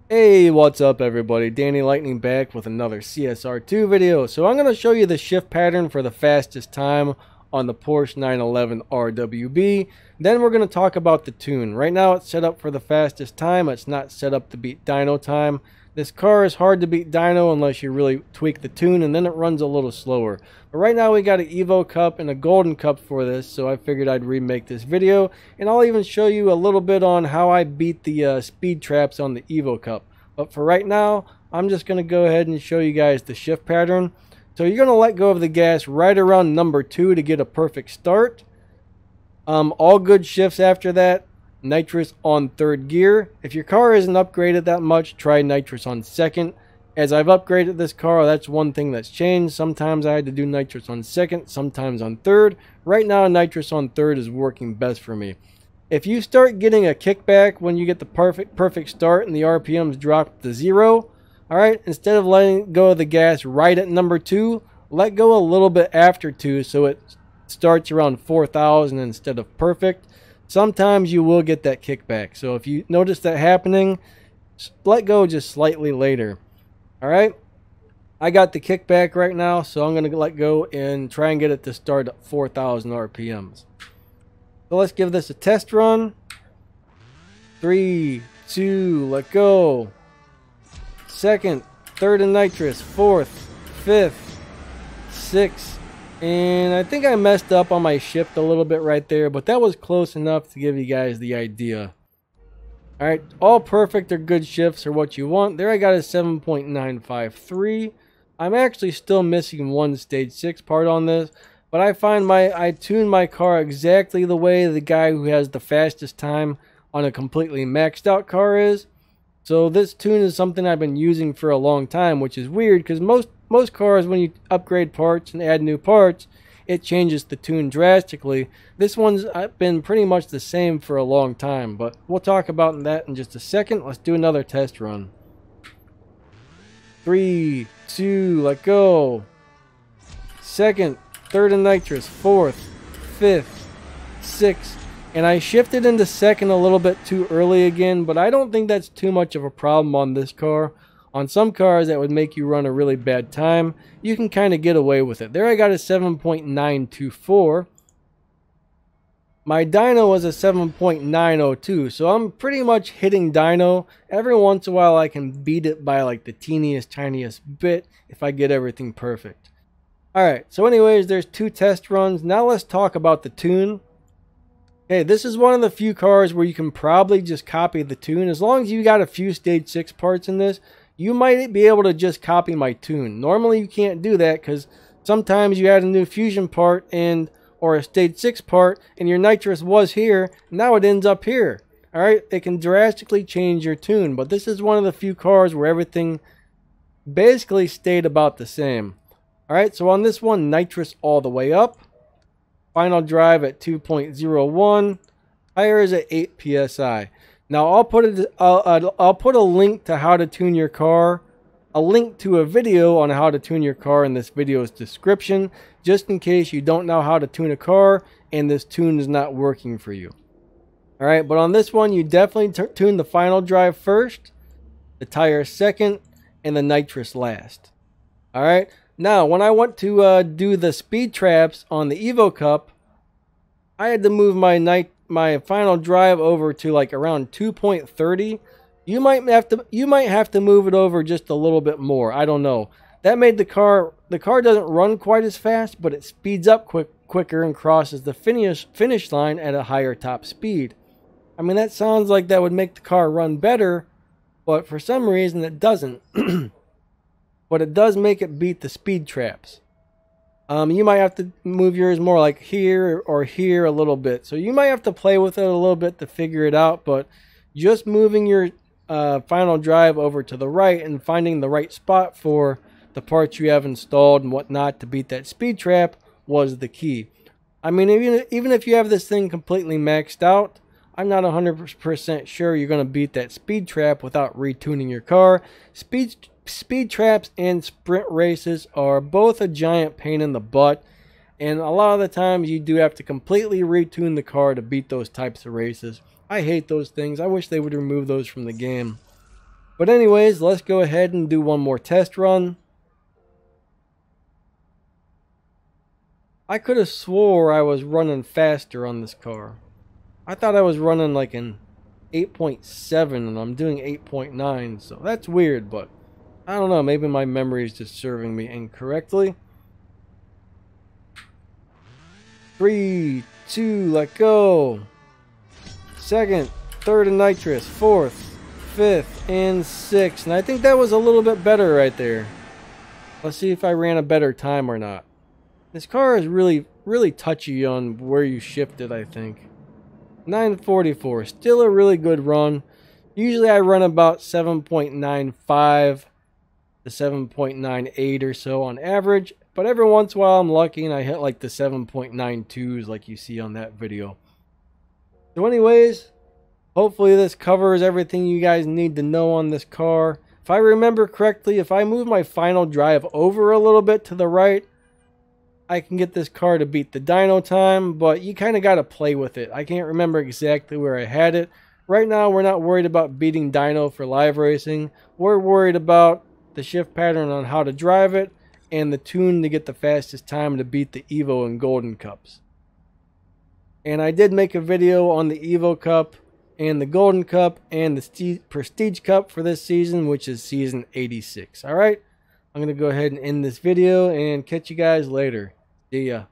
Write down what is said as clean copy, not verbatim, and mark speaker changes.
Speaker 1: Hey, what's up everybody? Danny Lightning back with another CSR2 video. So I'm going to show you the shift pattern for the fastest time on the Porsche 911 RWB. Then we're going to talk about the tune. Right now it's set up for the fastest time. It's not set up to beat dyno time. This car is hard to beat dyno unless you really tweak the tune, and then it runs a little slower. But right now we got an Evo Cup and a Golden Cup for this, so I figured I'd remake this video. And I'll even show you a little bit on how I beat the speed traps on the Evo Cup. But for right now, I'm just going to go ahead and show you guys the shift pattern. So you're going to let go of the gas right around number 2 to get a perfect start. All good shifts after that. Nitrous on 3rd gear. If your car isn't upgraded that much, try nitrous on 2nd. As I've upgraded this car, that's one thing that's changed. Sometimes I had to do nitrous on 2nd, sometimes on 3rd. Right now, nitrous on 3rd is working best for me. If you start getting a kickback when you get the perfect start and the RPMs drop to 0, alright, instead of letting go of the gas right at number 2, let go a little bit after 2 so it starts around 4,000 instead of perfect. Sometimes you will get that kickback. So if you notice that happening, let go just slightly later. Alright, I got the kickback right now, so I'm going to let go and try and get it to start at 4,000 RPMs. So let's give this a test run. 3, 2, let go. 2nd, 3rd and nitrous, 4th, 5th, 6th. And I think I messed up on my shift a little bit right there, but that was close enough to give you guys the idea. Alright, all perfect or good shifts are what you want. There I got a 7.953. I'm actually still missing one stage 6 part on this. But I find I tune my car exactly the way the guy who has the fastest time on a completely maxed out car is. So this tune is something I've been using for a long time, which is weird because most cars, when you upgrade parts and add new parts, it changes the tune drastically. This one's been pretty much the same for a long time, but we'll talk about that in just a second. Let's do another test run. 3, 2, let go. 2nd, 3rd and nitrous, 4th, 5th, 6th, and I shifted into 2nd a little bit too early again, but I don't think that's too much of a problem on this car. On some cars that would make you run a really bad time, you can kind of get away with it. There I got a 7.924. My dyno was a 7.902, so I'm pretty much hitting dyno. Every once in a while I can beat it by like the teeniest, tiniest bit if I get everything perfect. Alright, so anyways, there's 2 test runs. Now let's talk about the tune. Okay, this is one of the few cars where you can probably just copy the tune. As long as you got a few stage 6 parts in this, you might be able to just copy my tune. Normally you can't do that because sometimes you add a new fusion part or a stage 6 part and your nitrous was here, now it ends up here. Alright, it can drastically change your tune, but this is one of the few cars where everything basically stayed about the same. Alright, so on this one, nitrous all the way up. Final drive at 2.01. Tires at 8 psi. Now I'll put a link to how to tune your car, a link to a video on how to tune your car in this video's description, just in case you don't know how to tune a car and this tune is not working for you. Alright, but on this one, you definitely tune the final drive first, the tire second, and the nitrous last. Alright. Now, when I went to do the speed traps on the Evo Cup, I had to move my final drive over to like around 2.30. You might have to move it over just a little bit more. I don't know. That made the car doesn't run quite as fast, but it speeds up quicker and crosses the finish line at a higher top speed. I mean, that sounds like that would make the car run better, but for some reason it doesn't. But it does make it beat the speed traps. You might have to move yours more like here or here a little bit. So you might have to play with it a little bit to figure it out. But just moving your final drive over to the right and finding the right spot for the parts you have installed and whatnot to beat that speed trap was the key. I mean, even if you have this thing completely maxed out, I'm not 100% sure you're going to beat that speed trap without retuning your car. Speed traps and sprint races are both a giant pain in the butt, and a lot of the times you do have to completely retune the car to beat those types of races. I hate those things. I wish they would remove those from the game. But anyways, let's go ahead and do one more test run. I could have swore I was running faster on this car. I thought I was running like an 8.7 and I'm doing 8.9, so that's weird, but I don't know, maybe my memory is just serving me incorrectly. 3, 2, let go. Second, third and nitrous, fourth, fifth, and sixth. And I think that was a little bit better right there. Let's see if I ran a better time or not. This car is really touchy on where you shift it, I think. 944, still a really good run. Usually I run about 7.95 to 7.98 or so on average. But every once in a while I'm lucky and I hit like the 7.92s like you see on that video. So anyways, hopefully this covers everything you guys need to know on this car. If I remember correctly, if I move my final drive over a little bit to the right, I can get this car to beat the dyno time, but you kind of got to play with it. I can't remember exactly where I had it. Right now, we're not worried about beating dyno for live racing. We're worried about the shift pattern on how to drive it and the tune to get the fastest time to beat the Evo and Golden Cups. And I did make a video on the Evo Cup and the Golden Cup and the Prestige Cup for this season, which is season 86. Alright, I'm going to go ahead and end this video and catch you guys later. See ya.